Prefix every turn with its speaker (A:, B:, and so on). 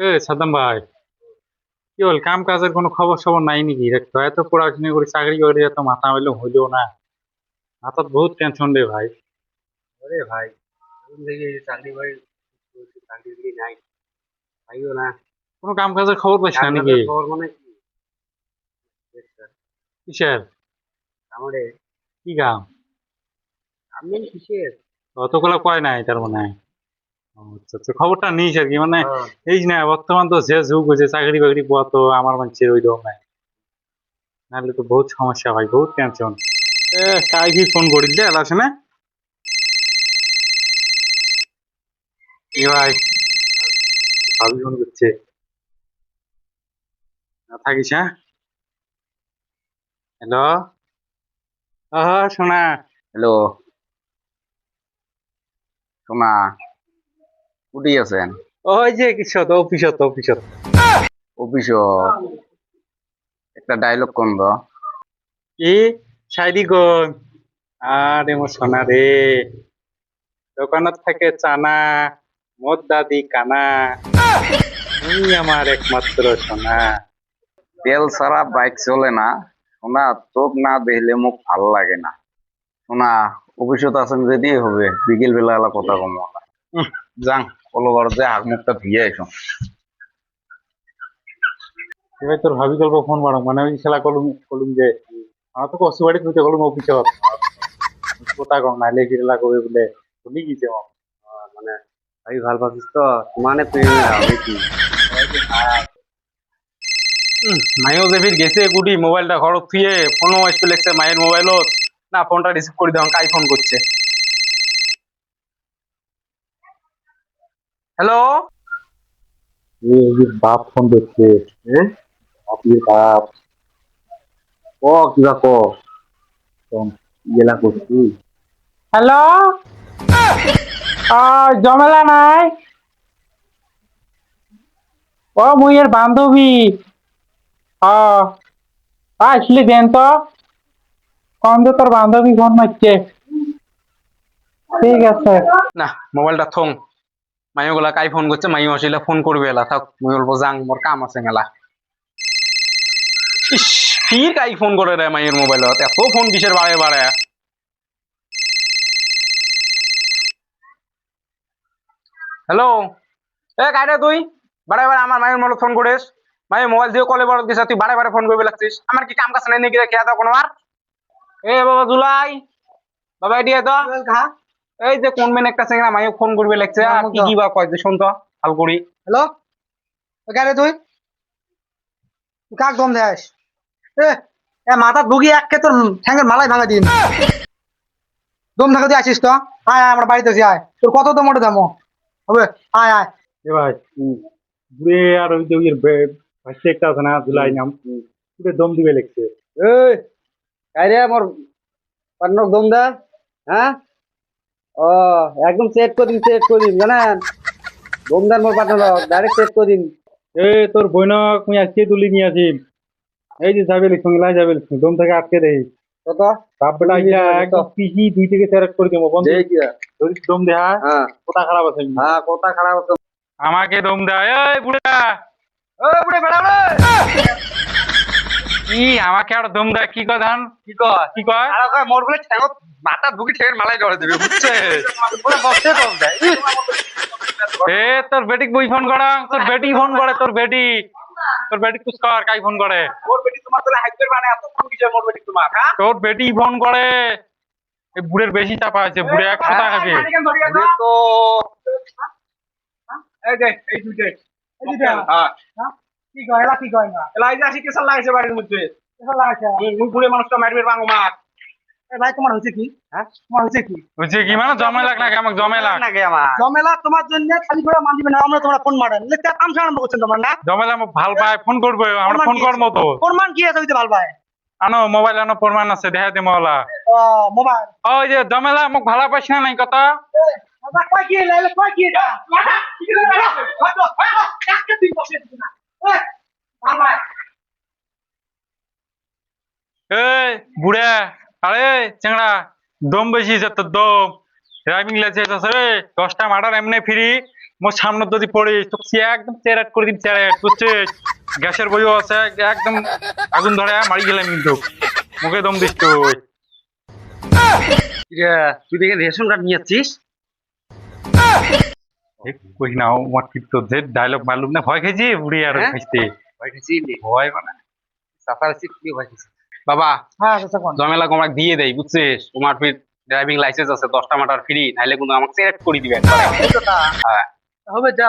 A: এ সাদ্দাম ভাই, কি বল, কাম কাজের কোনো খবর সবর নাই নাকি? দেখতো এত পড়াশোনা করে চাকরি করে এত মাথা হইলেও হইলেও না। মাথার বহুত টেনশন রে ভাই।
B: আরে ভাই, এখন থেকে চাকরি বাকরি করছি, চাকরি বাকরি নাই, পাইও না।
A: কোনো কাম কাজের খবর পাইস না
B: কাম
A: নাকি?
B: কাজের খবর মানে কি? বুঝছেন?
A: কিসের?
B: আমারে
A: কি কাম?
B: আমি কিসের?
A: অতগুলো কয় নাই তার মানে? ও, আচ্ছা আচ্ছা, খবরটা নিস আর কি মানে।
B: হ্যাঁ,
A: এই যে না, বর্তমান তো যে যুগ হয়েছে, চাকরি বাকরি পাওয়া তো আমার মানুষের ওই রকম নাই। নাহলে তো বহুত সমস্যা ভাই, বহুত টেনশন। এ, কাই কি ফোন করিস দে এলা শুনে? এ ভাই, ভাবি ফোন করছে। না থাকিস, হ্যাঁ? হ্যালো। শোনা।
C: হ্যালো, সোনা, কুটি আছেন?
A: ওই যে কিসত অফিসত অফিসত।
C: অফিস? একটা ডায়লগ কোন তো?
A: কি? সাইদি কোন? আরে মোর সোনা রে, দোকানত থেকে চানা, মোর দাদি কানা, তুমি আমার একমাত্র সোনা।
C: তেল ছাড়া বাইক চলে না। সোনা, চোখ না দেখলে মুখ ভাল লাগে না। সোনা, অফিসত আছেন যদি হবে, বিকেল বেলা এলা কথা কম না। যাং, কলবার যে হাত মুখটা ধুয়ে আইসো।
A: এবার তোর ভাবি গল্প ফোন মারো মানে ওই খেলা কলুম কলুম যে আমার তো কষ্ট বাড়ি তুই কলুম অফিসত কথা কম নাইলে ফিরেলা কবে বলে শুনি গিয়েছে আমার।
B: মানে ভাই ভাল পাচ্ছিস তো? মানে প্রেমে হবে কি?
A: মাইও যে ফির গেছে গুটি মোবাইলটা ঘরত থুয়ে ফোনও আসতে লাগছে মায়ের মোবাইলত। না, ফোনটা রিসিভ করে দেওয়া কাই ফোন করছে। হ্যালো। বাপ ফোন করছে।
B: হ্যাঁ,
A: বাপের বাপ।
B: ক কিবা ক, গেলা করছি।
A: হ্যালো। জমেলা নাই? ও মুই এর বান্ধবী। আসলি দেন তো, কম যে তোর বান্ধবী ফোন মারছে। ঠিক আছে। না, মোবাইলটা থং। মাইও গুলা কাই ফোন করছে, মাইও আসলে ফোন করবে এলা থাক, মুই বলবো যাং মোর কাম আছে মেলা। ইস, ফির কাই ফোন করে রে মাইয়ের মোবাইলত, এত ফোন কিসের বারে বারে? হ্যালো। এ কাইরে তুই বারে বারে আমার মায়ের মোবাইল ফোন করিস? মায়ের মোবাইল দিয়ে কলে বড় দিছ, তুই বারে বারে ফোন করবে লাগছিস। আমার কি কাম কাজ নাই নাকি রে, খেয়া দাও কোনো আর? এ বাবা জুলাই, বাবা এদিকে তো। এই যে কোন মেন একটা চেংড়া মাইও ফোন করবে লাগছে, আর কি কি বা কয় যে শুন তো হাল করি।
D: হ্যালো, কেন তুই তুই কাক দম দেস? এ এ মাথা ঢুকি একে তোর ঠ্যাঙ্গের মালাই ভাঙা দিন। দম থাকা দিয়ে আসিস তো? আয় আয়, আমার বাড়িতে আছি, আয়। তোর কত দম ওটা দামো হবে? আয় আয়।
A: এ ভাই, ঘুরে আর ওই যে ওই ভাসছে একটা আছে না জুলাই নাম, পুরো দম দিবে লাগছে।
B: এই কাইরে মোর পার্টনার দম দা। হ্যাঁ, ও একদম সেট করে দিন জানেন। দমদার মোর পার্টনার ডাইরেক্ট সেট করে দিন।
A: এ তোর বইনক মুই আজকে তুলি নিয়ে আসি। এই যে যাবে লিখুন, লাই যাবে লিখুন, দম থেকে আটকে দেই।
B: কত?
A: বাপ বেটা ইয়া একদম পিহি 2 থেকে 4 করে দেবো বন্ধু।
B: যে কি?
A: যদি দম দেয়া
B: হ্যাঁ
A: কথা খারাপ আছে।
B: হ্যাঁ, কথা খারাপ আছে।
A: আমাকে দম দেয় এই বুড়া। ও বুড়ে বেড়া রে। কি আমাকে আর দম দেয়? কি কথা?
B: কি কয়?
A: কি কয়?
B: আর কয় মোর বলে ঠ্যাঙ্গ মাথা ঢুকি ঠ্যাঙ্গের মালাই ধরে দিবে, বুঝছে? বলে বসে দম দেয়।
A: এ তোর বেটিক বই ফোন করা, তোর বেটি ফোন করে, তোর বেটি। তোর বেটি কুছ কর, কাই ফোন করে?
B: মোর বেটি তোমার তোলে হাইপের মানে এত ফোন কিসের মোর বেটি তোমার? হ্যাঁ,
A: তোর বেটি ফোন করে। এই বুড়ের বেশি চাপা আছে, বুড়ে 100 টাকা খাবে।
B: ওরে তো এই যে এই দুইটা
D: এই দিদা,
B: হ্যাঁ,
D: হ্যাঁ? কি কয় এলা, কি কয় না?
B: এলাই যে আসি কেসাল লাগাইছে বাড়ির মধ্যে।
D: এসব লাগাইছে?
B: মুই বুড়ে মানুষটা মারবে বাঙ্গো মার।
D: এ ভাই, তোমার হয়েছে কি?
B: হ্যাঁ,
D: তোমার হয়েছে কি?
A: বুঝছে কি মানে জমে লাগ নাকি আমাকে জমে লাগ?
B: নাকি আমার
D: জমেলা তোমার জন্য খালি করে মান দিবে না, আমরা তোমরা ফোন মারেন লিখতে কাম আরম্ভ করছেন তোমার না?
A: জমে লাগ ভাল পায় ফোন করবে, আমরা ফোন করবো তো।
D: ফোন মান কি আছে হইতে ভাল পায়?
A: আনো মোবাইল, আনো প্রমাণ আছে, দেখা দে মহলা।
D: ও মোবাইল।
A: ওই যে জমেলা মোক ভালা পাইছ না নাই কথা?
D: দাদা কয় কি লাইলে, কয় কি এটা? কি করে না? হয়তো একটা দিন বসে দিন না। এ ভাল ভাই।
A: এই বুড়া, আরে চেংড়া, দম বেশি আছে তোর দম। ড্রাইভিং লাইসেন্স আছে রে, 10টা মার্ডার এমনি ফ্রি। মোর সামনে যদি পড়িস তো সে একদম চেরাট করে দিন চেরাট বুঝছিস গ্যাসের বইও আছে একদম আগুন ধরে মারি গেলাম কিন্তু মুখে দম দিস তুই
B: তুই দেখে রেশন কার্ড নিয়ে যাচ্ছিস?
A: কই না আমার কিন্তু যে ডায়লগ মারলুম না ভয় খেয়েছি বুড়ি আর
B: হ্যাঁ?
A: খাইতে
B: ভয় খাইছি
A: ভয় মানে
B: চাচা হচ্ছে কি ভয় খাইছি?
A: বাবা
D: হ্যাঁ চাচা কোন
A: জমেলা তোমার দিয়ে দেয় বুঝছিস তোমার ফির ড্রাইভিং লাইসেন্স আছে 10টা মাটার ফ্রি নাইলে কিন্তু আমাকে চেরাট করে দিবে
D: হবে যা